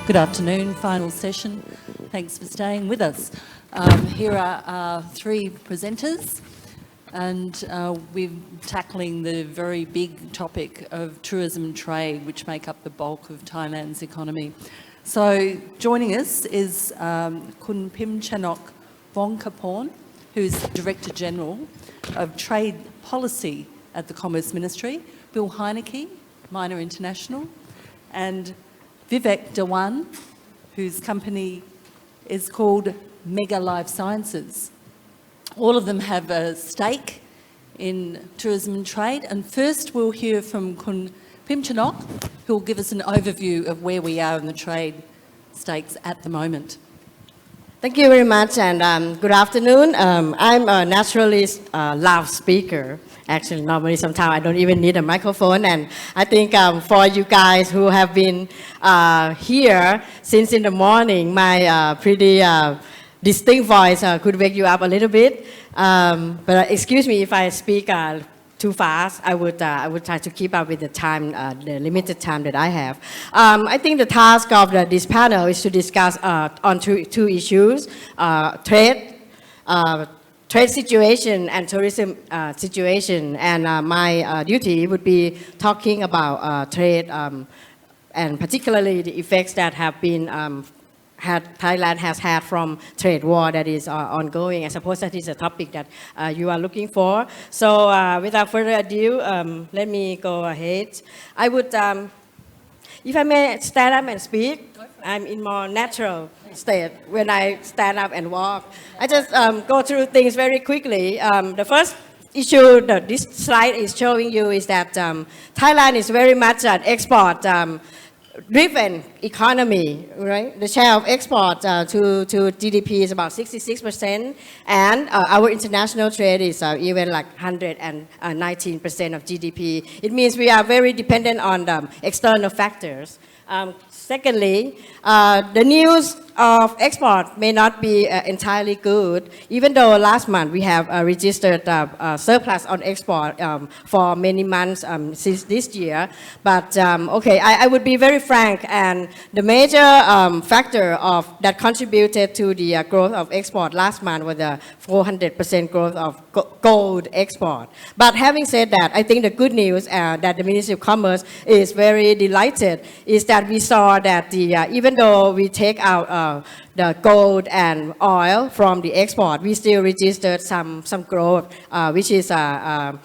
Good afternoon, final session. Thanks for staying with us. Here are our three presenters, and we're tackling the very big topic of tourism and trade, which make up the bulk of Thailand's economy. So joining us is Ms.Pimchanok Vonkorpon, who's Director General of Trade Policy at the Commerce Ministry, Bill Heinecke, Minor International, and Vivek Dhawan, whose company is called Mega Lifesciences. All of them have a stake in tourism and trade. And first we'll hear from Ms.Pimchanok, who will give us an overview of where we are in the trade stakes at the moment. Thank you very much, and good afternoon. I'm a naturalist loud speaker. Actually, normally sometimes I don't even need a microphone, and I think for you guys who have been here since in the morning, my pretty distinct voice could wake you up a little bit. But excuse me if I speak too fast. I would try to keep up with the time, the limited time that I have. I think the task of this panel is to discuss on two issues: trade situation and tourism situation. And my duty would be talking about trade and particularly the effects that have been Thailand has had from trade war that is ongoing. I suppose that is a topic that you are looking for. So without further ado, let me go ahead. I would, if I may stand up and speak, I'm in more natural state when I stand up and walk. I just go through things very quickly. The first issue that this slide is showing you is that Thailand is very much an export driven economy, right? The share of export to GDP is about 66%, and our international trade is even like 119% of GDP. It means we are very dependent on the external factors. Secondly, the news of export may not be entirely good, even though last month we have registered surplus on export for many months since this year. But okay, I would be very frank, and the major factor that contributed to the growth of export last month was the 400% growth of gold export. But having said that, I think the good news that the Ministry of Commerce is very delighted is that we saw that even though we take out the gold and oil from the export, we still registered some growth, which is a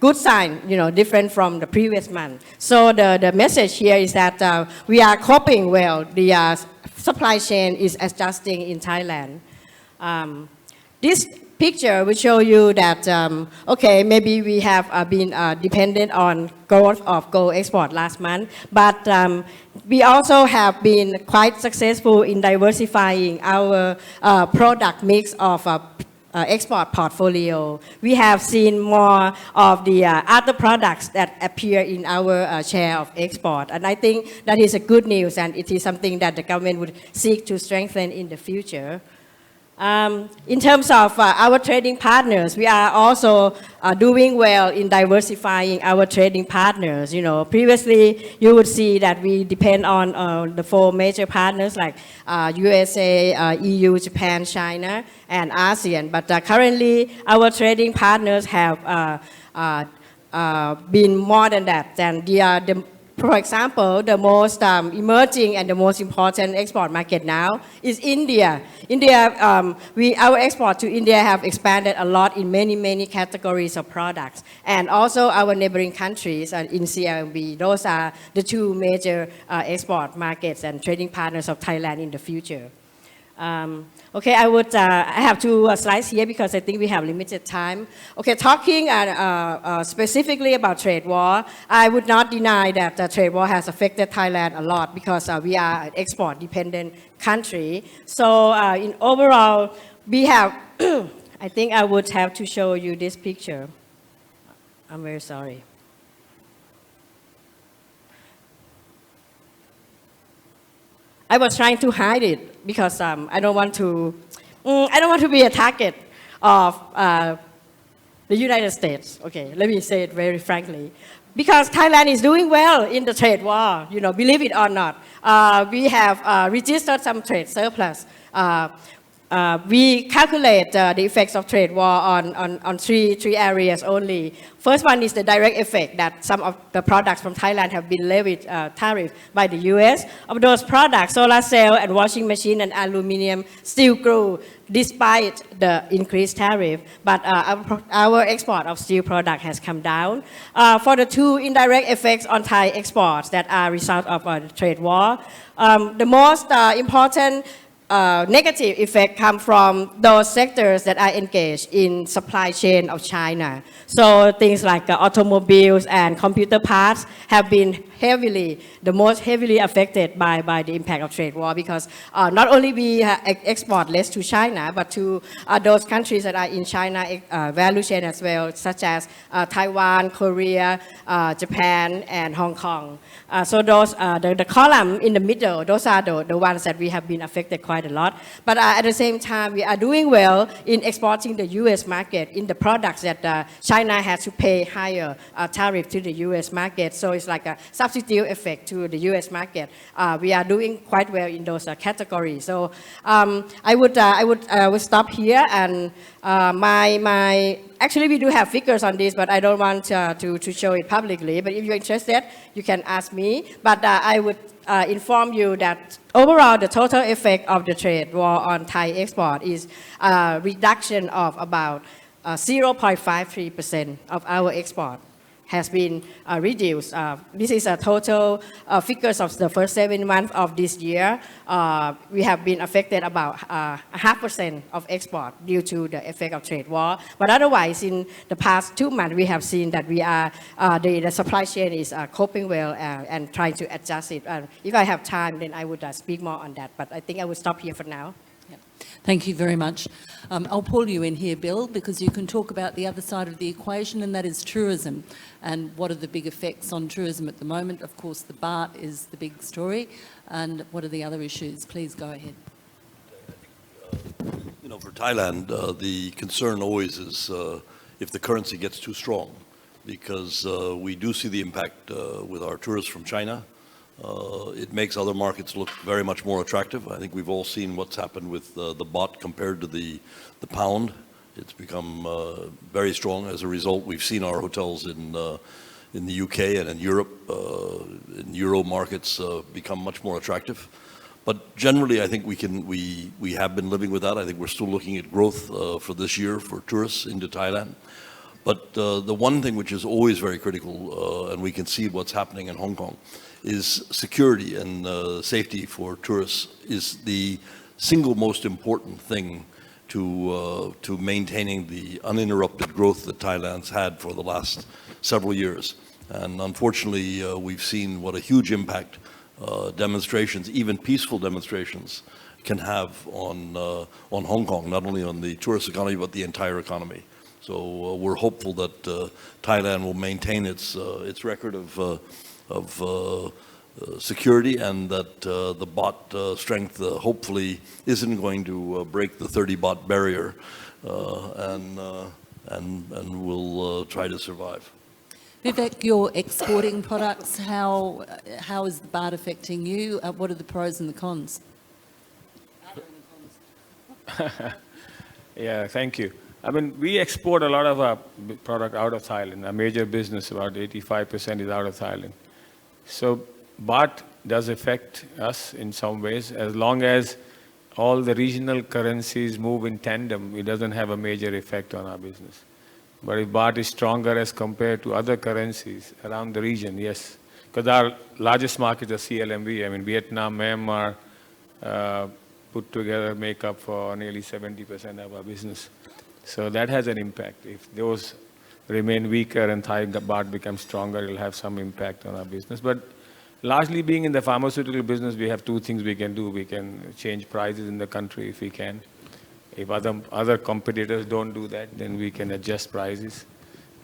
good sign, different from the previous month. So the message here is that we are coping well. The supply chain is adjusting in Thailand. This picture will show you that, okay, maybe we have been dependent on growth of gold export last month, but we also have been quite successful in diversifying our product mix of export portfolio. We have seen more of the other products that appear in our share of export, and I think that is a good news, and it is something that the government would seek to strengthen in the future. In terms of our trading partners, we are also doing well in diversifying our trading partners. Previously you would see that we depend on the four major partners like USA, EU, Japan, China, and ASEAN. But currently our trading partners have been more than that. And for example, the most emerging and the most important export market now is India. Our export to India have expanded a lot in many categories of products. And also our neighboring countries in CLB, those are the two major export markets and trading partners of Thailand in the future. Okay, I have two slides here because I think we have limited time. Okay, talking specifically about trade war, I would not deny that the trade war has affected Thailand a lot because we are an export-dependent country. So in overall, we have, I think I would have to show you this picture. I'm very sorry. I was trying to hide it because I don't want to be a target of the United States. Okay, let me say it very frankly. because Thailand is doing well in the trade war, believe it or not. We have registered some trade surplus. We calculate the effects of trade war on three areas only. First one is the direct effect that some of the products from Thailand have been levied tariff by the US. Of those products, solar cell and washing machine and aluminum still grew despite the increased tariff, but our export of steel product has come down. For the two indirect effects on Thai exports that are a result of the trade war, the most important negative effect come from those sectors that are engaged in supply chain of China. So things like automobiles and computer parts have been the most heavily affected by the impact of trade war, because not only we export less to China, but to those countries that are in China value chain as well, such as Taiwan, Korea, Japan, and Hong Kong. So those, the column in the middle, those are the ones that we have been affected quite a lot. But at the same time, we are doing well in exporting the US market in the products that China has to pay higher tariff to the US market. So it's like a substitute effect to the US market. We are doing quite well in those categories. So I would stop here, and actually we do have figures on this, but I don't want to show it publicly. But if you're interested, you can ask me. But I would inform you that overall the total effect of the trade war on Thai export is a reduction of about 0.53% of our export has been reduced. This is a total figures of the first 7 months of this year. We have been affected about 0.5% of export due to the effect of trade war. But otherwise, in the past 2 months, we have seen that we are the supply chain is coping well and trying to adjust it. If I have time, then I would speak more on that. But I think I will stop here for now. Thank you very much. I'll pull you in here, Bill, because you can talk about the other side of the equation, and that is tourism. And what are the big effects on tourism at the moment? Of course, the baht is the big story. And what are the other issues? Please go ahead. For Thailand, the concern always is if the currency gets too strong, because we do see the impact with our tourists from China. It makes other markets look very much more attractive. I think we've all seen what's happened with the baht compared to the pound. It's become very strong. As a result, we've seen our hotels in the UK and in Europe, in Euro markets, become much more attractive. But generally, I think we have been living with that. I think we're still looking at growth for this year for tourists into Thailand. But the one thing which is always very critical, and we can see what's happening in Hong Kong, is security and safety for tourists is the single most important thing to maintaining the uninterrupted growth that Thailand's had for the last several years. And unfortunately, we've seen what a huge impact demonstrations, even peaceful demonstrations, can have on Hong Kong, not only on the tourist economy, but the entire economy. So we're hopeful that Thailand will maintain its record of security, and that the baht strength hopefully isn't going to break the 30 baht barrier, and will try to survive. Vivek, you're exporting products. How is the baht affecting you? What are the pros and the cons? Yeah, thank you. I mean, we export a lot of our product out of Thailand. Our major business, about 85%, is out of Thailand. So baht does affect us in some ways. As long as all the regional currencies move in tandem, it doesn't have a major effect on our business. But if baht is stronger as compared to other currencies around the region, yes. Because our largest markets are CLMV. I mean, Vietnam, Myanmar, put together make up for nearly 70% of our business. So that has an impact. If those remain weaker and Thai baht becomes stronger, it will have some impact on our business. But largely being in the pharmaceutical business, we have two things we can do. We can change prices in the country if we can. If other competitors don't do that, then we can adjust prices.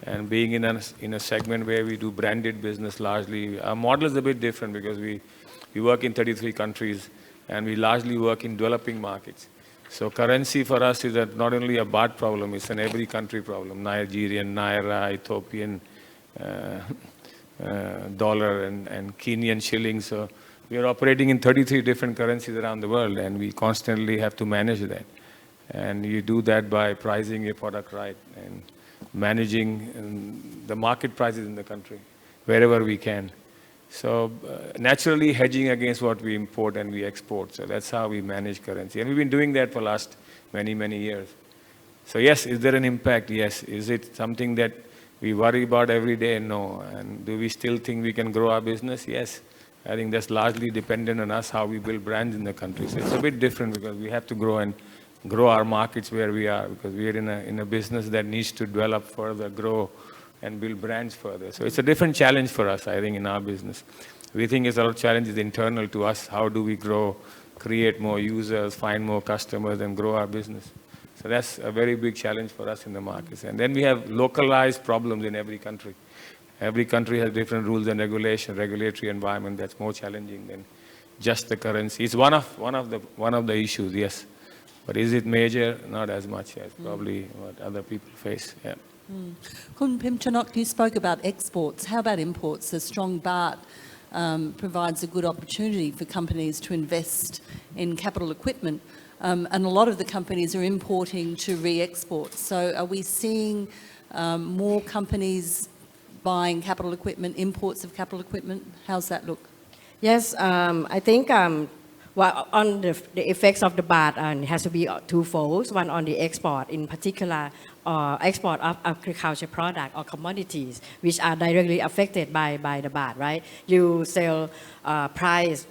And being in a segment where we do branded business largely, our model is a bit different because we work in 33 countries and we largely work in developing markets. So currency for us is not only a baht problem, it's an every country problem. Nigerian, Naira, Ethiopian, dollar and Kenyan shillings. So we are operating in 33 different currencies around the world, and we constantly have to manage that. And you do that by pricing your product right and managing the market prices in the country wherever we can. So naturally hedging against what we import and we export. So that's how we manage currency. And we've been doing that for the last many, many years. So yes, is there an impact? Yes. Is it something that we worry about every day? No. And do we still think we can grow our business? Yes. I think that's largely dependent on us, how we build brands in the country. So it's a bit different because we have to grow and grow our markets where we are, because we are in a business that needs to develop further, grow, and build brands further. So it's a different challenge for us, I think, in our business. We think it's a lot of challenges internal to us. How do we grow, create more users, find more customers, and grow our business? So that's a very big challenge for us in the markets. And then we have localized problems in every country. Every country has different rules and regulatory environment that's more challenging than just the currency. It's one of the issues, yes. But is it major? Not as much as probably what other people face. Yeah. Ms.Pimchanok, you spoke about exports. How about imports? A strong baht provides a good opportunity for companies to invest in capital equipment. And a lot of the companies are importing to re-export. So are we seeing more companies buying capital equipment, imports of capital equipment? How's that look? Yes, I think well, on the effects of the baht, it has to be twofold. One on the export, in particular, export of agriculture product or commodities, which are directly affected by the baht, right? You sell price,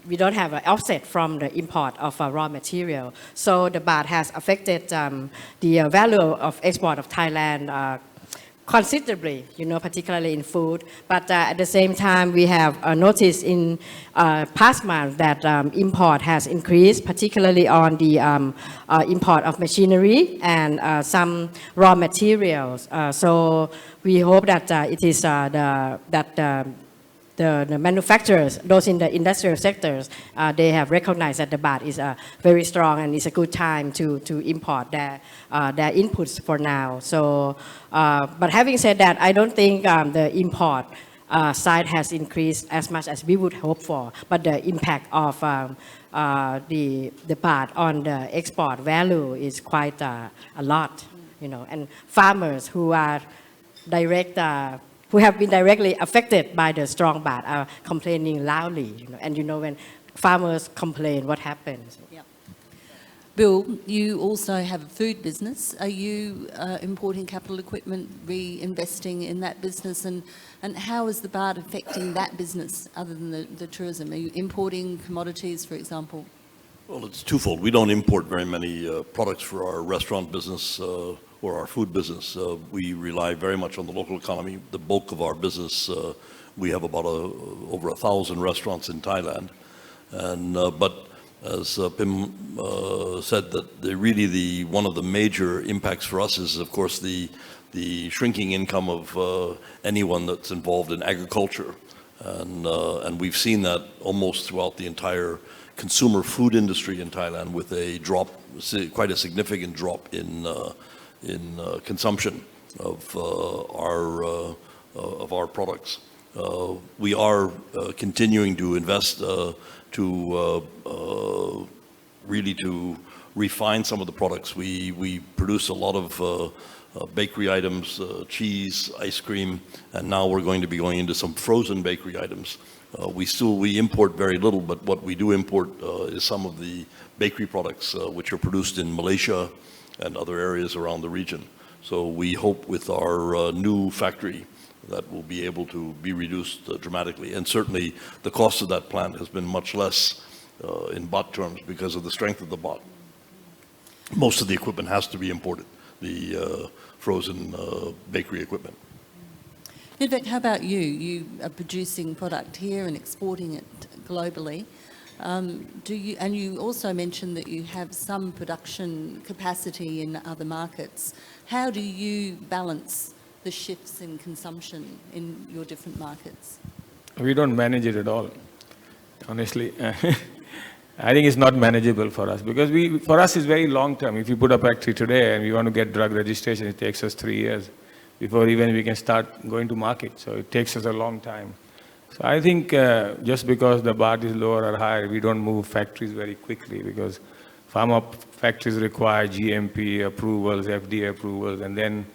we don't have an offset from the import of raw material. So the baht has affected the value of export of Thailand considerably, particularly in food. But at the same time, we have noticed in past months that import has increased, particularly on the import of machinery and some raw materials. So we hope that it is the manufacturers, those in the industrial sectors, they have recognized that the baht is very strong and it's a good time to import their inputs for now. So, but having said that, I don't think the import side has increased as much as we would hope for. But the impact of the baht on the export value is quite a lot, And farmers who are who have been directly affected by the strong baht are complaining loudly. And when farmers complain, what happens? Yep. Bill, you also have a food business. Are you importing capital equipment, reinvesting in that business? And how is the baht affecting that business other than the tourism? Are you importing commodities, for example? Well, it's twofold. We don't import very many products for our restaurant business or our food business. We rely very much on the local economy. The bulk of our business, we have about over 1,000 restaurants in Thailand. And but as Pim said, that one of the major impacts for us is, of course, the shrinking income of anyone that's involved in agriculture. And we've seen that almost throughout the entire consumer food industry in Thailand, with a drop, quite a significant drop in consumption of our products. We are continuing to invest to refine some of the products. We produce a lot of bakery items, cheese, ice cream, and now we're going to be going into some frozen bakery items. We import very little, but what we do import is some of the bakery products which are produced in Malaysia and other areas around the region. So we hope with our new factory that will be able to be reduced dramatically. And certainly the cost of that plant has been much less in baht terms because of the strength of the baht. Most of the equipment has to be imported, the frozen bakery equipment. Vivek, how about you? You are producing product here and exporting it globally. And you also mentioned that you have some production capacity in other markets. How do you balance the shifts in consumption in your different markets? We don't manage it at all, honestly. I think it's not manageable for us because for us it's very long term. If you put a factory today and we want to get drug registration, it takes us 3 years. before even we can start going to market. So it takes us a long time. So I think just because the baht is lower or higher, we don't move factories very quickly, because pharma factories require GMP approvals, FDA approvals, and then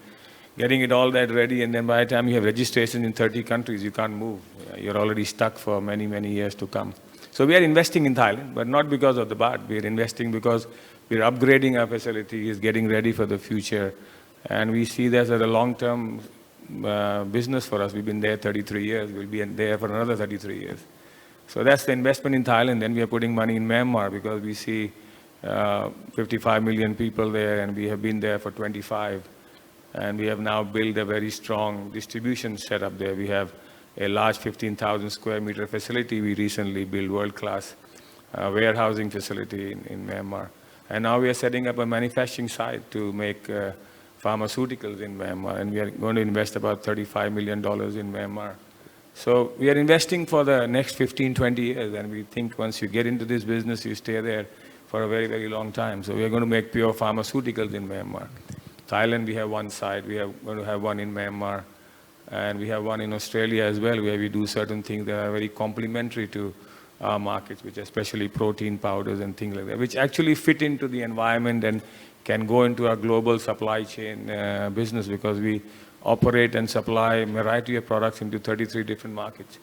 getting it all that ready, and then by the time you have registration in 30 countries, you can't move. You're already stuck for many, many years to come. So we are investing in Thailand, but not because of the baht. We are investing because we're upgrading our facilities, getting ready for the future, and we see this as a long-term business for us. We've been there 33 years. We'll be there for another 33 years. So that's the investment in Thailand. Then we are putting money in Myanmar because we see 55 million people there, and we have been there for 25. And we have now built a very strong distribution setup there. We have a large 15,000 square meter facility. We recently built world-class warehousing facility in Myanmar. And now we are setting up a manufacturing site to make pharmaceuticals in Myanmar, and we are going to invest about $35 million in Myanmar. So we are investing for the next 15, 20 years, and we think once you get into this business, you stay there for a very, very long time. So we are going to make pure pharmaceuticals in Myanmar. Thailand, we have one site. We are going to have one in Myanmar, and we have one in Australia as well, where we do certain things that are very complementary to our markets, which are especially protein powders and things like that, which actually fit into the environment and can go into our global supply chain business, because we operate and supply a variety of products into 33 different markets.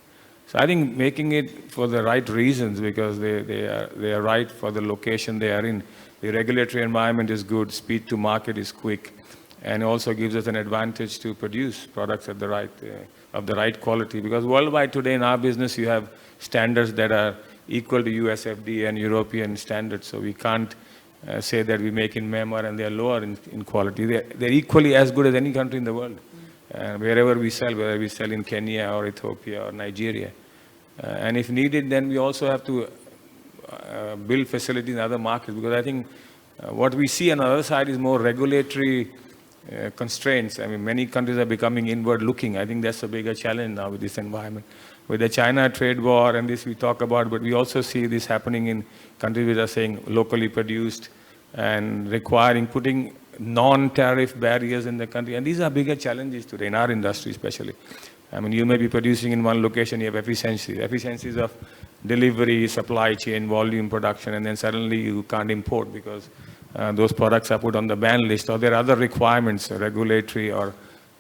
So I think making it for the right reasons, because they are right for the location they are in. The regulatory environment is good, speed to market is quick, and also gives us an advantage to produce products at the right quality. Because worldwide today in our business, you have standards that are equal to US FDA and European standards. So we can't say that we make in Myanmar and they are lower in quality. They're equally as good as any country in the world. Wherever we sell, whether we sell in Kenya or Ethiopia or Nigeria. And if needed, then we also have to build facilities in other markets, because I think what we see on the other side is more regulatory constraints. I mean, many countries are becoming inward looking. I think that's a bigger challenge now with this environment. With the China trade war and this we talk about, but we also see this happening in countries which are saying locally produced and putting non-tariff barriers in the country. And these are bigger challenges today in our industry especially. I mean, you may be producing in one location, you have efficiencies of delivery, supply chain, volume production, and then suddenly you can't import because those products are put on the ban list, or there are other requirements, regulatory or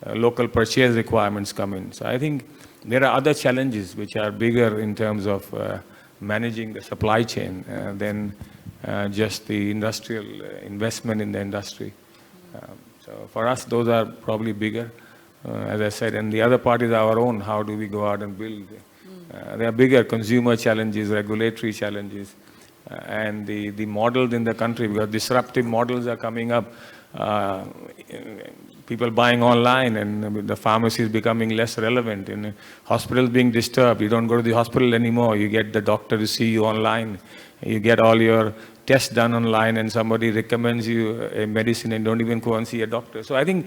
local purchase requirements come in. So I think there are other challenges which are bigger in terms of managing the supply chain than just the industrial investment in the industry. So for us, those are probably bigger, as I said. And the other part is our own. How do we go out and build? There are bigger consumer challenges, regulatory challenges, and the models in the country, because disruptive models are coming up. People buying online, and the pharmacy is becoming less relevant, and hospitals being disturbed. You don't go to the hospital anymore. You get the doctor to see you online. You get all your tests done online, and somebody recommends you a medicine and don't even go and see a doctor. So I think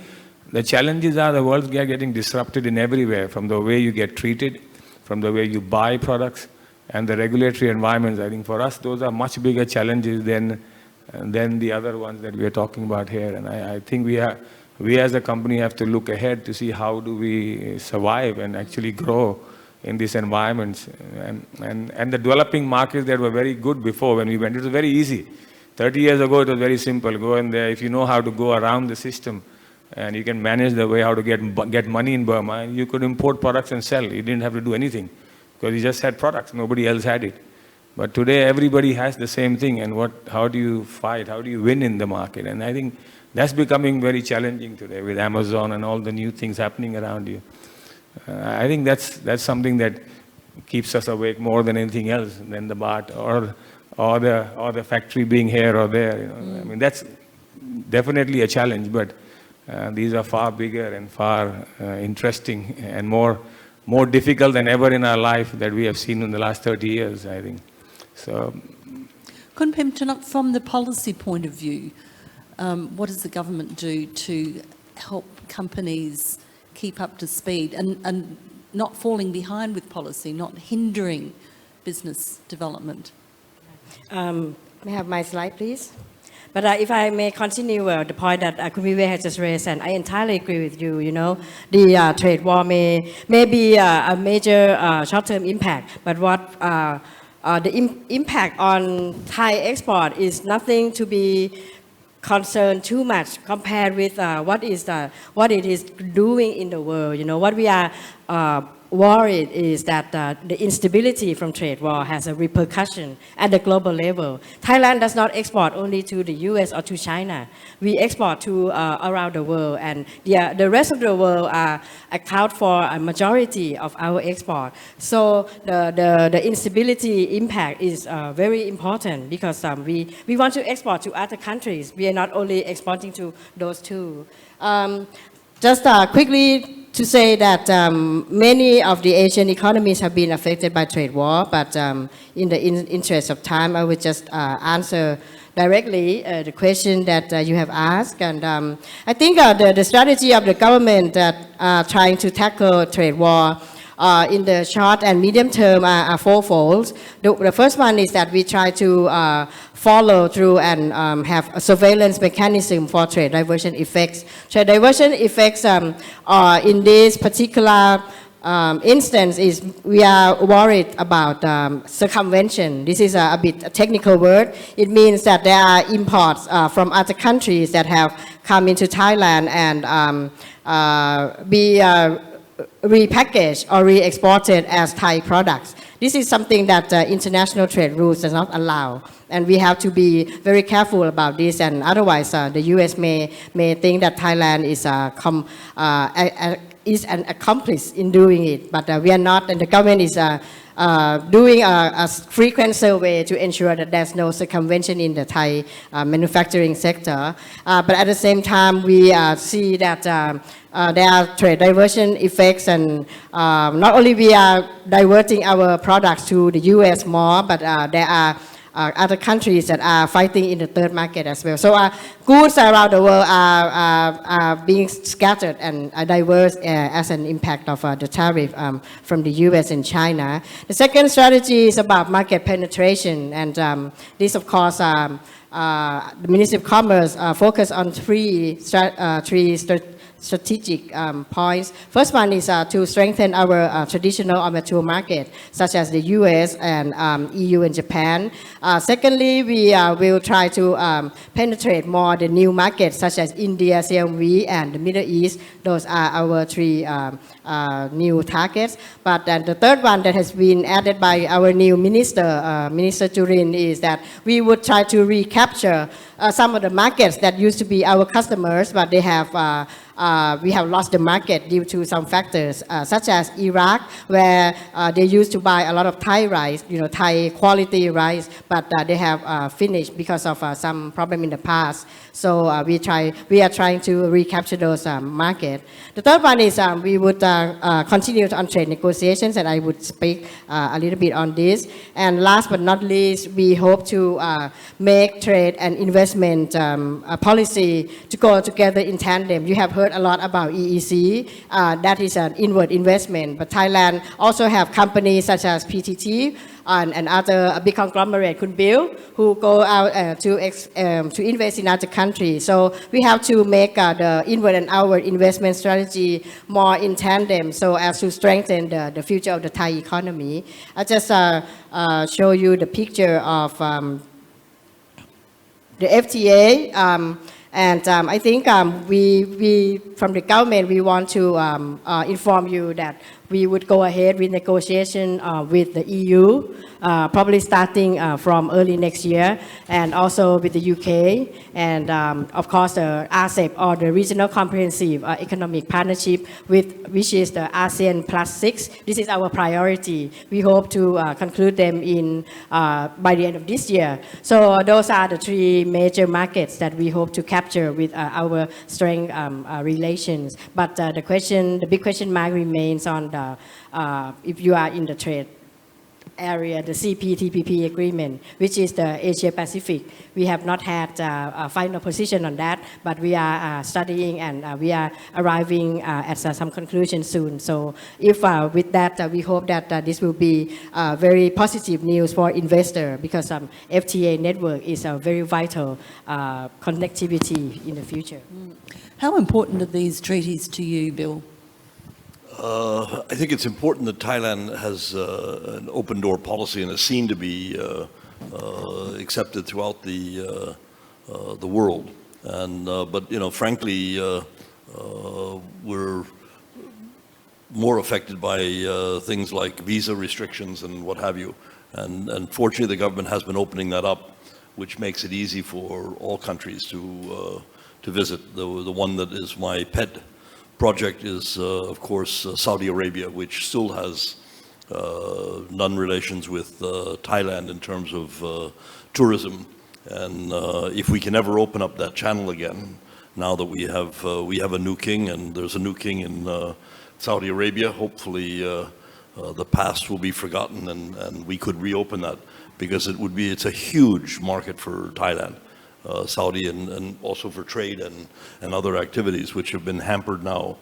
the challenges are the world are getting disrupted in everywhere, from the way you get treated, from the way you buy products, and the regulatory environments. I think for us, those are much bigger challenges than the other ones that we are talking about here. And I think we as a company have to look ahead to see how do we survive and actually grow in these environments. And the developing markets that were very good before when we went, it was very easy. 30 years ago, it was very simple. Go in there. If you know how to go around the system and you can manage the way how to get money in Burma, you could import products and sell. You didn't have to do anything because you just had products. Nobody else had it. But today, everybody has the same thing. And how do you fight? How do you win in the market? And I think that's becoming very challenging today with Amazon and all the new things happening around you. I think that's something that keeps us awake more than anything else, than the baht or the factory being here or there. You know? I mean, that's definitely a challenge, but these are far bigger and far interesting and more difficult than ever in our life that we have seen in the last 30 years, I think. So, Khun Pimchanok, from the policy point of view, what does the government do to help companies keep up to speed and not falling behind with policy, not hindering business development? May I have my slide, please? But if I may continue the point that Khun Vivek has just raised, and I entirely agree with you, the trade war may be a major short-term impact, but what the impact on Thai export is nothing to be concerned too much compared with what it is doing in the world. What we are worried is that the instability from trade war has a repercussion at the global level. Thailand does not export only to the US or to China. We export to around the world, and the rest of the world account for a majority of our export. So the instability impact is very important because we want to export to other countries. We are not only exporting to those two. Just quickly to say that many of the Asian economies have been affected by trade war, but in the interest of time, I would just answer directly the question that you have asked. And I think the strategy of the government that trying to tackle trade war in the short and medium term are fourfold. The first one is that we try to follow through and have a surveillance mechanism for trade diversion effects. Trade diversion effects in this particular instance is we are worried about circumvention. This is a bit a technical word. It means that there are imports from other countries that have come into Thailand and be repackaged or re-exported as Thai products. This is something that international trade rules does not allow, and we have to be very careful about this. And otherwise, the U.S. may think that Thailand is an accomplice in doing it, but we are not, and the government is doing a frequent survey to ensure that there's no circumvention in the Thai manufacturing sector. But at the same time, we see that there are trade diversion effects, and not only we are diverting our products to the U.S. more, but there are other countries that are fighting in the third market as well. So goods around the world are being scattered and diverse as an impact of the tariff from the U.S. and China. The second strategy is about market penetration, and this, of course, the Ministry of Commerce focus on three strategic points. First one is to strengthen our traditional or mature market, such as the US and EU and Japan. Secondly, we will try to penetrate more the new markets, such as India, CMV, and the Middle East. Those are our three new targets. But the third one that has been added by our new minister, Minister Jurin, is that we would try to recapture some of the markets that used to be our customers, but they have we have lost the market due to some factors, such as Iraq, where they used to buy a lot of Thai rice, Thai quality rice, but they have finished because of some problem in the past. So we are trying to recapture those markets. The third one is we would continue on trade negotiations, and I would speak a little bit on this. And last but not least, we hope to make trade and investment policy to go together in tandem. You have heard a lot about EEC. That is an inward investment, but Thailand also have companies such as PTT and other big conglomerate could build who go out to invest in other countries. So we have to make the inward and outward investment strategy more in tandem so as to strengthen the future of the Thai economy. I just show you the picture of the FTA. And I think we from the government, we want to inform you that we would go ahead with negotiation with the EU, probably starting from early next year, and also with the UK, and of course the RCEP, or the Regional Comprehensive Economic Partnership, which is the ASEAN +6. This is our priority. We hope to conclude them by the end of this year. So those are the three major markets that we hope to capture with our strength relations. But the big question mark remains on if you are in the trade area, the CPTPP agreement, which is the Asia Pacific. We have not had a final position on that, but we are studying and we are arriving at some conclusion soon. So if with that, we hope that this will be very positive news for investor, because FTA network is a very vital connectivity in the future. How important are these treaties to you, Bill? I think it's important that Thailand has an open door policy and is seen to be accepted throughout the world. And but frankly, we're more affected by things like visa restrictions and what have you. And fortunately, the government has been opening that up, which makes it easy for all countries to visit. The one that is my pet project is, of course, Saudi Arabia, which still has none relations with Thailand in terms of tourism. And if we can ever open up that channel again, now that we have a new king, and there's a new king in Saudi Arabia, hopefully the past will be forgotten, and we could reopen that, because it's a huge market for Thailand. Saudi and also for trade and other activities which have been hampered now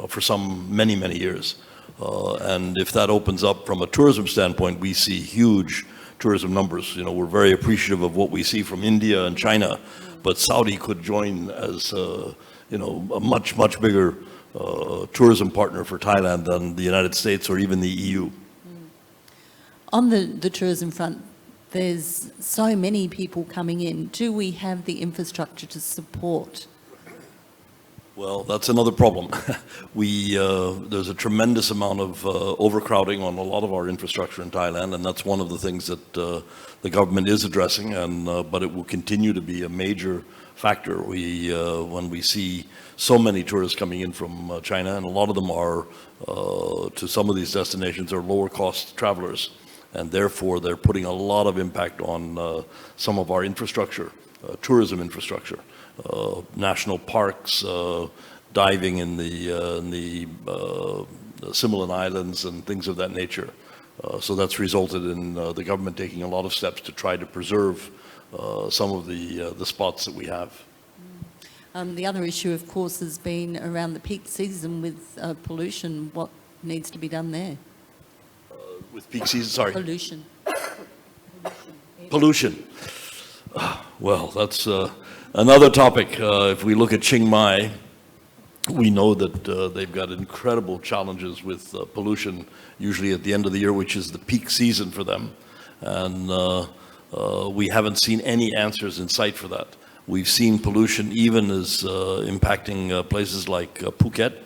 for many years. And if that opens up from a tourism standpoint, we see huge tourism numbers. We're very appreciative of what we see from India and China, but Saudi could join as a much bigger tourism partner for Thailand than the United States or even the EU. On the tourism front, there's so many people coming in. Do we have the infrastructure to support? Well, that's another problem. There's a tremendous amount of overcrowding on a lot of our infrastructure in Thailand, and that's one of the things that the government is addressing, but it will continue to be a major factor. When we see so many tourists coming in from China, and a lot of them are, to some of these destinations, are lower cost travelers, and therefore they're putting a lot of impact on some of our infrastructure, tourism infrastructure, national parks, diving in the Similan Islands and things of that nature. So that's resulted in the government taking a lot of steps to try to preserve some of the spots that we have. The other issue, of course, has been around the peak season with pollution. What needs to be done there? With peak season, sorry. Pollution. Pollution. Well, that's another topic. If we look at Chiang Mai, we know that they've got incredible challenges with pollution, usually at the end of the year, which is the peak season for them. And we haven't seen any answers in sight for that. We've seen pollution even as impacting places like Phuket,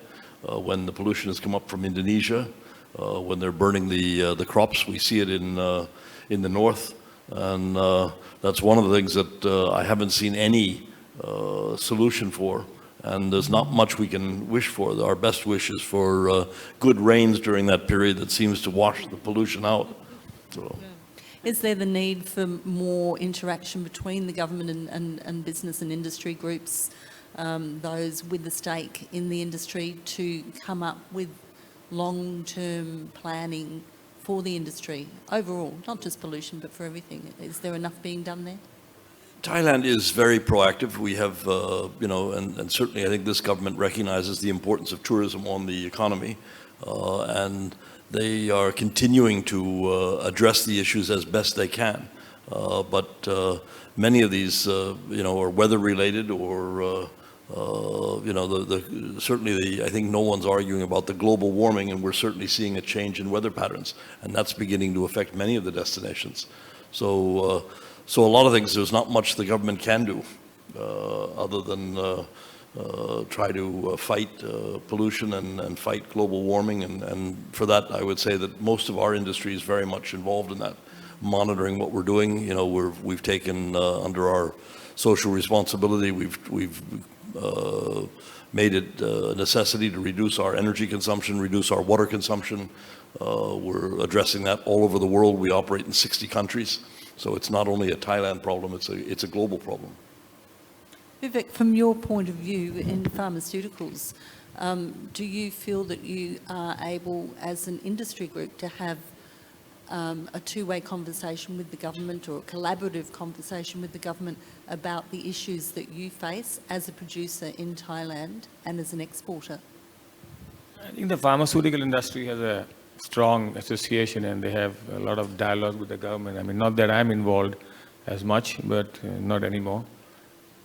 when the pollution has come up from Indonesia, when they're burning the crops. We see it in the north. And that's one of the things that I haven't seen any solution for. And there's not much we can wish for. Our best wish is for good rains during that period that seems to wash the pollution out. So. Is there the need for more interaction between the government and business and industry groups, those with the stake in the industry, to come up with long-term planning for the industry overall, not just pollution, but for everything? Is there enough being done there? Thailand is very proactive. We have, and certainly I think this government recognizes the importance of tourism on the economy, and they are continuing to address the issues as best they can. But many of these, are weather-related, or certainly I think no one's arguing about the global warming, and we're certainly seeing a change in weather patterns, and that's beginning to affect many of the destinations. So a lot of things, there's not much the government can do other than try to fight pollution and fight global warming. And for that, I would say that most of our industry is very much involved in that, monitoring what we're doing. We've taken under our social responsibility, we've made it a necessity to reduce our energy consumption, reduce our water consumption. We're addressing that all over the world. We operate in 60 countries. So it's not only a Thailand problem, it's a global problem. Vivek, from your point of view in pharmaceuticals, do you feel that you are able, as an industry group, to have a two-way conversation with the government or a collaborative conversation with the government about the issues that you face as a producer in Thailand and as an exporter? I think the pharmaceutical industry has a strong association and they have a lot of dialogue with the government. I mean, not that I'm involved as much, but not anymore.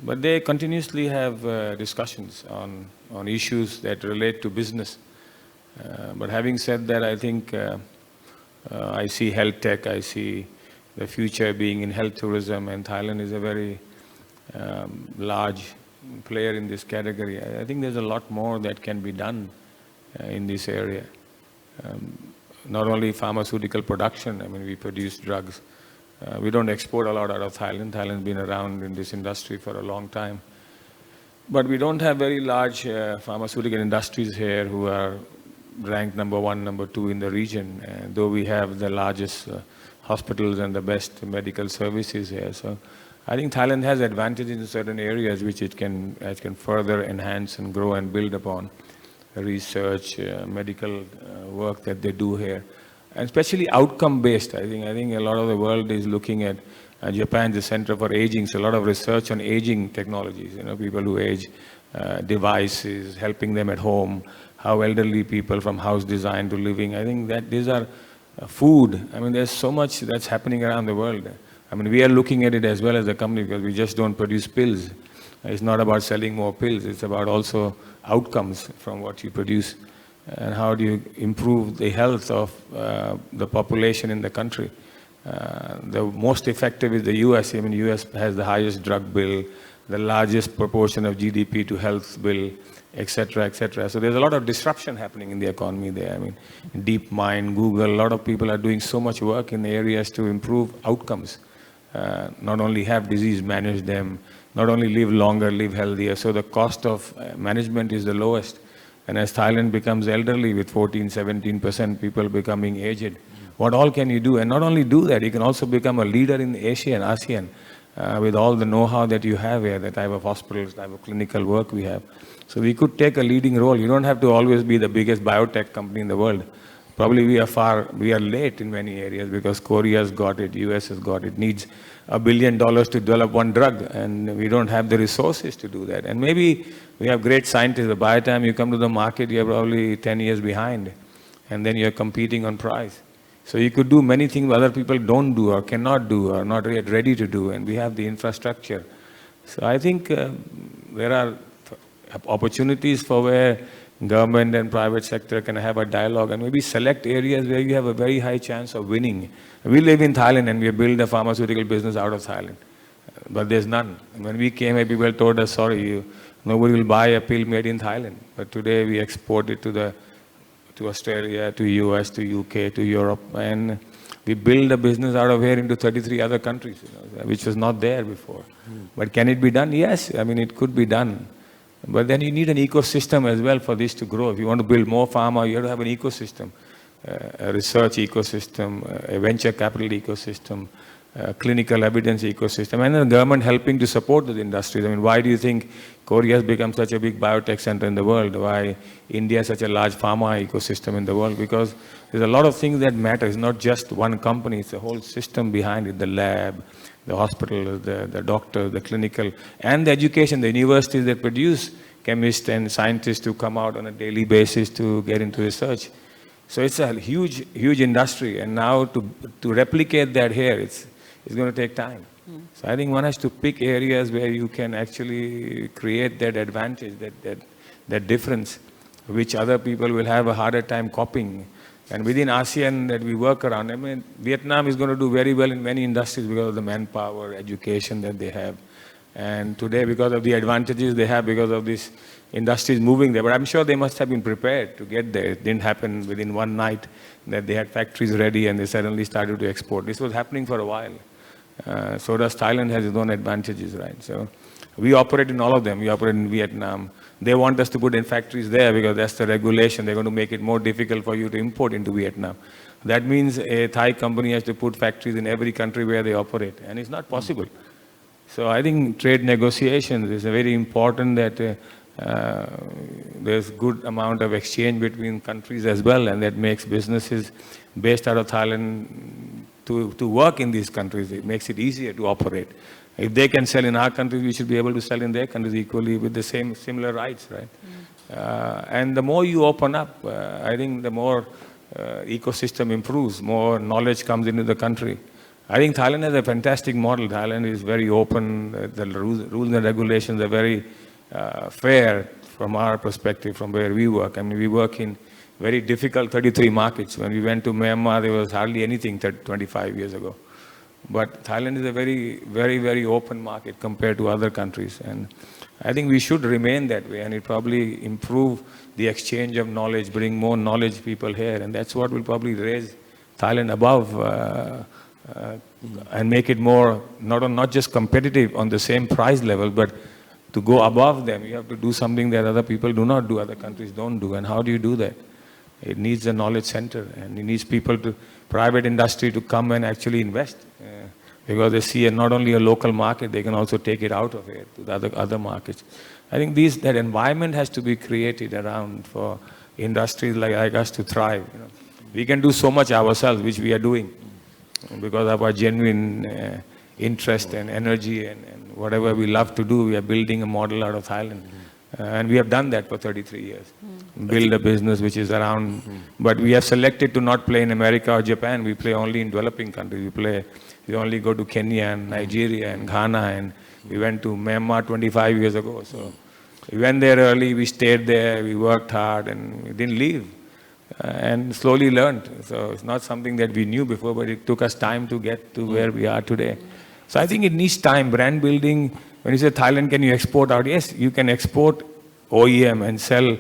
But they continuously have discussions on issues that relate to business. But having said that, I think I see health tech, I see the future being in health tourism, and Thailand is a very large player in this category. I think there's a lot more that can be done in this area. Not only pharmaceutical production, I mean, we produce drugs. We don't export a lot out of Thailand. Thailand's been around in this industry for a long time. But we don't have very large pharmaceutical industries here who are ranked number 1, number 2 in the region, though we have the largest hospitals and the best medical services here. So I think Thailand has advantages in certain areas which it can further enhance and grow and build upon. Research, medical work that they do here. And especially outcome-based. I think a lot of the world is looking at Japan's the center for aging, so a lot of research on aging technologies, people who age, devices, helping them at home, how elderly people from house design to living. I think that these are food. I mean, there's so much that's happening around the world. I mean, we are looking at it as well as a company because we just don't produce pills. It's not about selling more pills. It's about also outcomes from what you produce. And how do you improve the health of the population in the country? The most effective is the US. I mean, US has the highest drug bill, the largest proportion of GDP to health bill, etc., etc. So there's a lot of disruption happening in the economy there. I mean, DeepMind, Google, a lot of people are doing so much work in areas to improve outcomes. Not only have disease, manage them, not only live longer, live healthier. So the cost of management is the lowest. And as Thailand becomes elderly with 14, 17% people becoming aged, what all can you do? And not only do that, you can also become a leader in Asia and ASEAN with all the know-how that you have here, the type of hospitals, type of clinical work we have. So we could take a leading role. You don't have to always be the biggest biotech company in the world. Probably we are late in many areas because Korea's got it, US has got it, needs $1 billion to develop one drug, and we don't have the resources to do that. And maybe we have great scientists, but by the time you come to the market, you're probably 10 years behind, and then you're competing on price. So you could do many things other people don't do or cannot do or not yet ready to do, and we have the infrastructure. So I think there are opportunities for where government and private sector can have a dialogue and maybe select areas where you have a very high chance of winning. We live in Thailand and we build a pharmaceutical business out of Thailand, but there's none. When we came here, people told us, sorry, nobody will buy a pill made in Thailand. But today we export it to Australia, to US, to UK, to Europe, and we build a business out of here into 33 other countries, which was not there before. But can it be done? Yes, I mean, it could be done. But then you need an ecosystem as well for this to grow. If you want to build more pharma, you have to have an ecosystem, a research ecosystem, a venture capital ecosystem, a clinical evidence ecosystem, and the government helping to support the industries. I mean, why do you think Korea has become such a big biotech center in the world? Why India is such a large pharma ecosystem in the world? Because there's a lot of things that matter. It's not just one company, it's a whole system behind it, the lab, the hospital, the doctor, the clinical, and the education, the universities that produce chemists and scientists to come out on a daily basis to get into research. So it's a huge, huge industry, and now to replicate that here, it's going to take time. So I think one has to pick areas where you can actually create that advantage, that difference, which other people will have a harder time copying. And within ASEAN that we work around, I mean, Vietnam is going to do very well in many industries because of the manpower, education that they have. And today, because of the advantages they have, because of these industries moving there. But I'm sure they must have been prepared to get there. It didn't happen within one night that they had factories ready and they suddenly started to export. This was happening for a while. So does Thailand has its own advantages, right? So we operate in all of them. We operate in Vietnam. They want us to put in factories there because that's the regulation. They're going to make it more difficult for you to import into Vietnam. That means a Thai company has to put factories in every country where they operate, and it's not possible. So I think trade negotiations is very important that there's good amount of exchange between countries as well, and that makes businesses based out of Thailand to work in these countries. It makes it easier to operate. If they can sell in our countries, we should be able to sell in their countries equally with the similar rights, right? And the more you open up, I think the more ecosystem improves, more knowledge comes into the country. I think Thailand has a fantastic model. Thailand is very open. The rules and regulations are very fair from our perspective, from where we work. I mean, we work in very difficult 33 markets. When we went to Myanmar, there was hardly anything 25 years ago. But Thailand is a very, very, very open market compared to other countries. And I think we should remain that way, and it probably improve the exchange of knowledge, bring more knowledge people here. And that's what will probably raise Thailand above and make it more, not just competitive on the same price level, but to go above them, you have to do something that other people do not do, other countries don't do. And how do you do that? It needs a knowledge center, and it needs people private industry to come and actually invest. Because they see not only a local market, they can also take it out of here to the other markets. I think that environment has to be created around for industries like us to thrive. We can do so much ourselves, which we are doing, because of our genuine interest and energy and whatever we love to do. We are building a model out of Thailand. And we have done that for 33 years. Build a business which is around, but we have selected to not play in America or Japan. We play only in developing countries. We only go to Kenya and Nigeria and Ghana, and we went to Myanmar 25 years ago. So we went there early, we stayed there, we worked hard, and we didn't leave. And slowly learned. So it's not something that we knew before, but it took us time to get to where we are today. So I think it needs time. Brand building, when you say Thailand, can you export out? Yes, you can export OEM and sell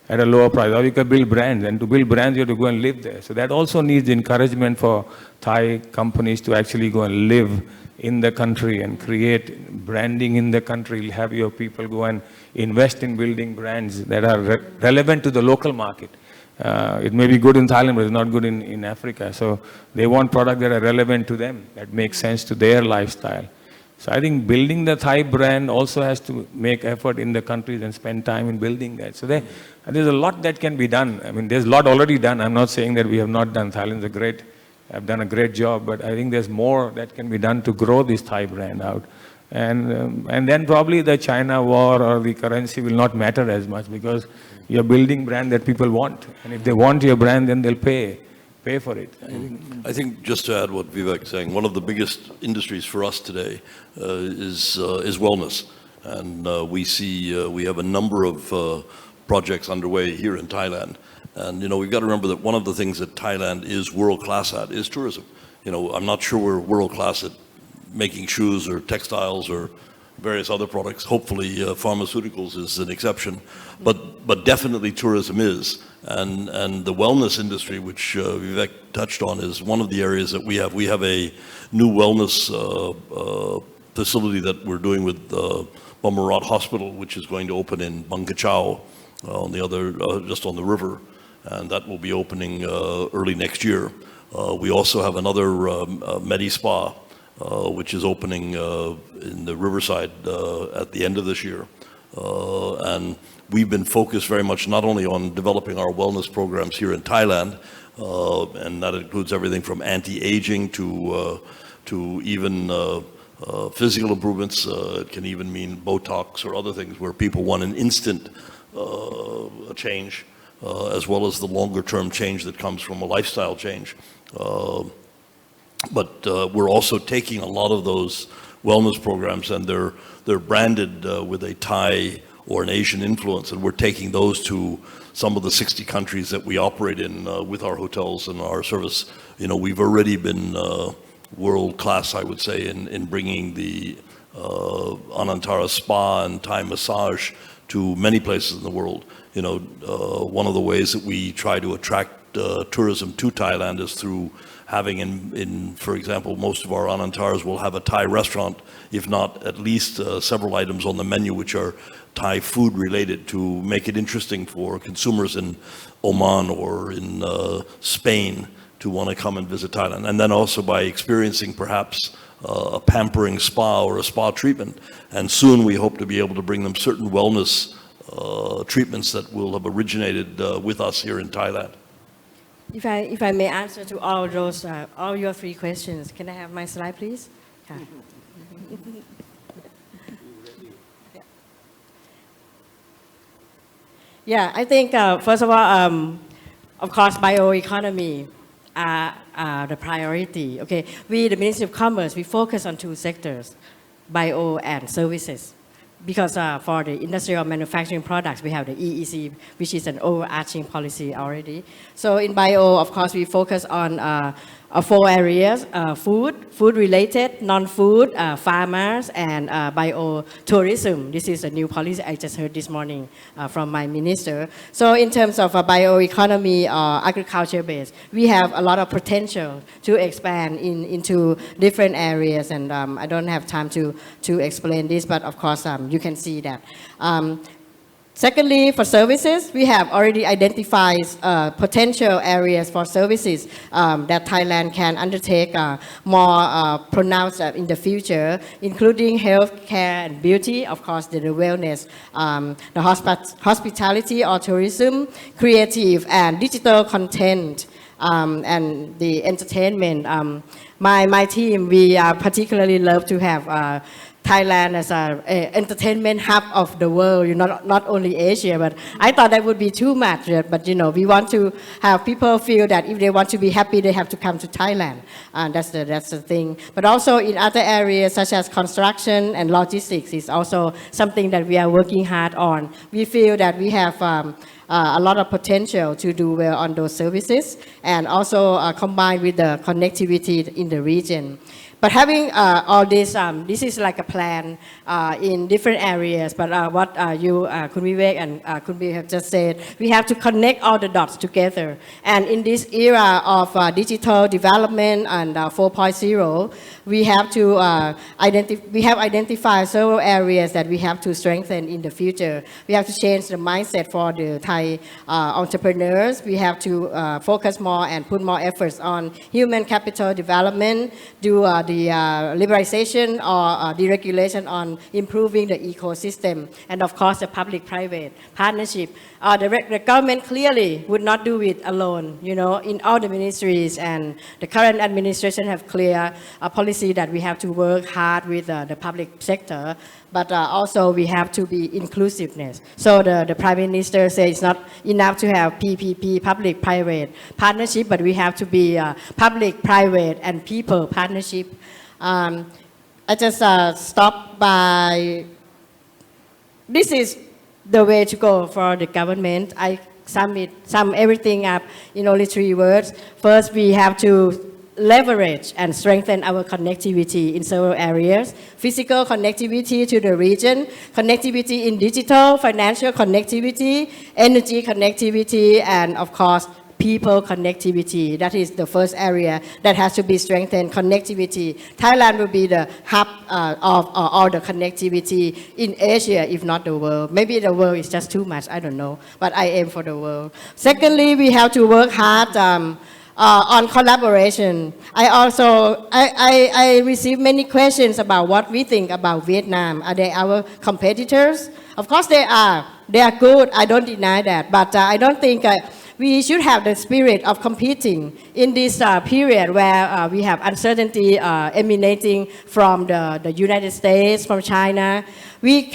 at a lower price, or you can build brands. And to build brands, you have to go and live there. So that also needs encouragement for Thai companies to actually go and live in the country and create branding in the country. Have your people go and invest in building brands that are relevant to the local market. It may be good in Thailand, but it's not good in Africa. So they want products that are relevant to them, that make sense to their lifestyle. So I think building the Thai brand also has to make effort in the countries and spend time in building that. So there's a lot that can be done. I mean, there's a lot already done. I'm not saying that we have not done. Thailand's have done a great job, but I think there's more that can be done to grow this Thai brand out. And then probably the China war or the currency will not matter as much, because you're building brand that people want. And if they want your brand, then they'll pay for it. I think just to add what Vivek is saying, one of the biggest industries for us today is wellness. And we have a number of projects underway here in Thailand. And, we've got to remember that one of the things that Thailand is world-class at is tourism. I'm not sure we're world-class at making shoes or textiles or various other products. Hopefully pharmaceuticals is an exception, but definitely tourism is. And the wellness industry, which Vivek touched on, is one of the areas that we have. We have a new wellness facility that we're doing with Bumrungrad Hospital, which is going to open in Bangkachao just on the river, and that will be opening early next year. We also have another Medi-Spa, which is opening in the Riverside at the end of this year. And we've been focused very much not only on developing our wellness programs here in Thailand, and that includes everything from anti-aging to even physical improvements. It can even mean Botox or other things where people want an instant change, as well as the longer-term change that comes from a lifestyle change. But we're also taking a lot of those wellness programs, and they're branded with a Thai or an Asian influence, and we're taking those to some of the 60 countries that we operate in with our hotels and our service. We've already been world-class, I would say, in bringing the Anantara Spa and Thai massage to many places in the world. One of the ways that we try to attract tourism to Thailand is through having for example, most of our Anantaras will have a Thai restaurant, if not at least several items on the menu which are Thai food related, to make it interesting for consumers in Oman or in Spain to want to come and visit Thailand. And then also by experiencing perhaps a pampering spa or a spa treatment. And soon we hope to be able to bring them certain wellness treatments that will have originated with us here in Thailand. If I may answer to all those, all your three questions, can I have my slide, please? Yeah, I think first of all, of course, bioeconomy are the priority. Okay, we, the Ministry of Commerce, we focus on two sectors, bio and services. Because for the industrial manufacturing products, we have the EEC, which is an overarching policy already. So in bio, of course, we focus on four areas: food related, non-food, farmers, and biotourism. This is a new policy I just heard this morning from my minister. So in terms of bioeconomy or agriculture base, we have a lot of potential to expand into different areas, and I don't have time to explain this, but of course you can see that. Secondly, for services, we have already identified potential areas for services that Thailand can undertake more pronounced in the future, including healthcare and beauty, of course, the wellness, the hospitality or tourism, creative and digital content, and the entertainment. My team, we particularly love to have Thailand as an entertainment hub of the world, not only Asia, but I thought that would be too much. But we want to have people feel that if they want to be happy, they have to come to Thailand. That's the thing. But also in other areas such as construction and logistics is also something that we are working hard on. We feel that we have a lot of potential to do well on those services, and also combined with the connectivity in the region. But having all this, this is like a plan in different areas. But what you, Khun Vivek and Khun Vivek have just said, we have to connect all the dots together. And in this era of digital development and 4.0, we have to identified several areas that we have to strengthen in the future. We have to change the mindset for the Thai entrepreneurs. We have to focus more and put more efforts on human capital development, do the liberalization or deregulation on improving the ecosystem, and of course the public-private partnership. The government clearly would not do it alone, in all the ministries, and the current administration have clear policy that we have to work hard with the public sector, but also we have to be inclusiveness. So the Prime Minister says it's not enough to have PPP, public-private partnership, but we have to be public, private, and people partnership. I just stop by, this is the way to go for the government. I sum everything up in only 3 words. First, we have to leverage and strengthen our connectivity in several areas. Physical connectivity to the region, connectivity in digital, financial connectivity, energy connectivity, and of course, people connectivity. That is the first area that has to be strengthened, connectivity. Thailand will be the hub of all the connectivity in Asia, if not the world. Maybe the world is just too much, I don't know, but I aim for the world. Secondly, we have to work hard on collaboration. I receive many questions about what we think about Vietnam. Are they our competitors? Of course they are. They are good, I don't deny that, but I don't think we should have the spirit of competing in this period where we have uncertainty emanating from the United States, from China. We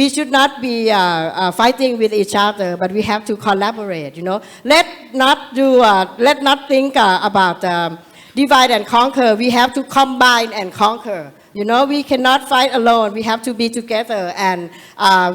should not be fighting with each other, but we have to collaborate. Let's not think about divide and conquer. We have to combine and conquer. We cannot fight alone. We have to be together, and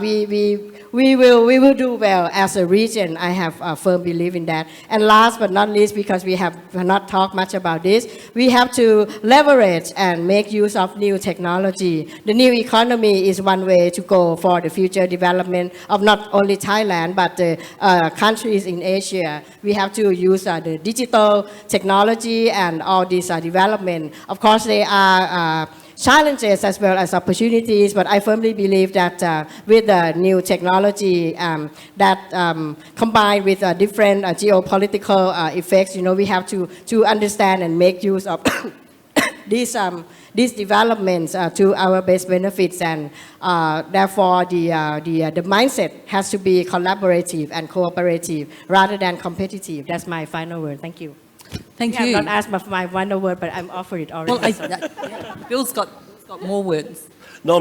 we will do well as a region. I have a firm belief in that. And last but not least, because we have not talked much about this, we have to leverage and make use of new technology. The new economy is one way to go for the future development of not only Thailand, but the countries in Asia. We have to use the digital technology and all this development. Of course, they are challenges as well as opportunities, but I firmly believe that with the new technology that combined with different geopolitical effects, we have to understand and make use of these developments to our best benefits, and therefore the mindset has to be collaborative and cooperative rather than competitive. That's my final word. Thank you. Thank I you. have not asked for my final word, but I'm offered it already. Well, Bill's got more words. No,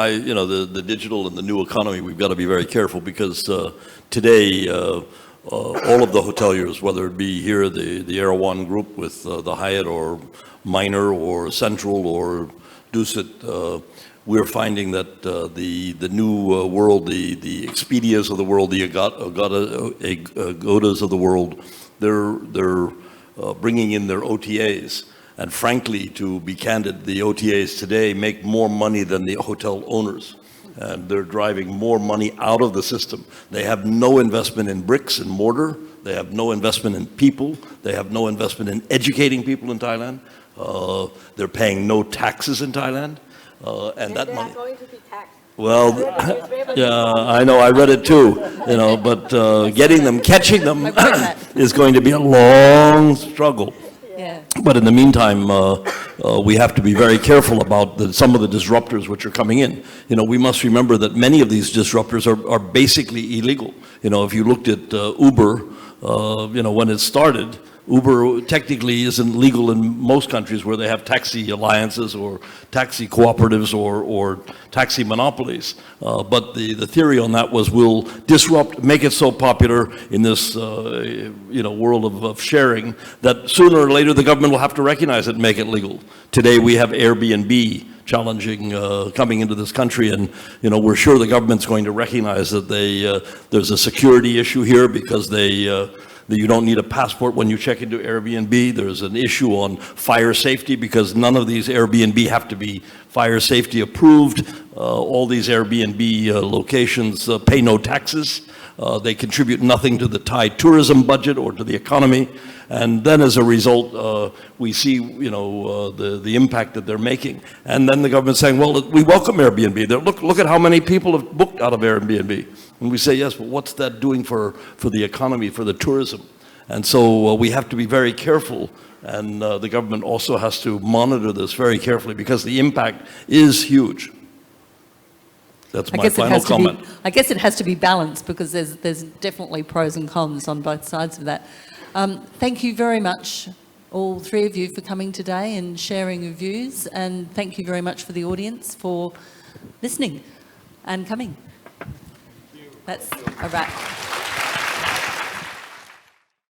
you know, the digital and the new economy, we've got to be very careful because today, all of the hoteliers, whether it be here, the Erewhon group with the Hyatt or Minor or Central or Dusit, we're finding that the new world, the Expedias of the world, the Agodas of the world, they're bringing in their OTAs. And frankly, to be candid, the OTAs today make more money than the hotel owners. And they're driving more money out of the system. They have no investment in bricks and mortar. They have no investment in people. They have no investment in educating people in Thailand. They're paying no taxes in Thailand. And that money... going to be taxed. Well, yeah, I know, I read it too, you know, but catching them is going to be a long struggle. Yeah. But in the meantime, we have to be very careful about some of the disruptors which are coming in. You know, we must remember that many of these disruptors are basically illegal. You know, if you looked at Uber, you know, when it started, Uber technically isn't legal in most countries where they have taxi alliances or taxi cooperatives or taxi monopolies. But the theory on that was we'll disrupt, make it so popular in this you know, world of sharing that sooner or later the government will have to recognize it and make it legal. Today we have Airbnb challenging coming into this country, and you know, we're sure the government's going to recognize that there's a security issue here because that you don't need a passport when you check into Airbnb. There's an issue on fire safety because none of these Airbnb have to be fire safety approved. All these Airbnb locations pay no taxes. They contribute nothing to the Thai tourism budget or to the economy. And then as a result, we see, you know, the impact that they're making. And then the government's saying, well, we welcome Airbnb. Look at how many people have booked out of Airbnb. And we say, yes, but what's that doing for the economy, for the tourism? And so we have to be very careful. And the government also has to monitor this very carefully because the impact is huge. That's my final comment. I guess it has to be balanced because there's definitely pros and cons on both sides of that. Thank you very much, all three of you, for coming today and sharing your views. And thank you very much for the audience for listening and coming. That's a wrap.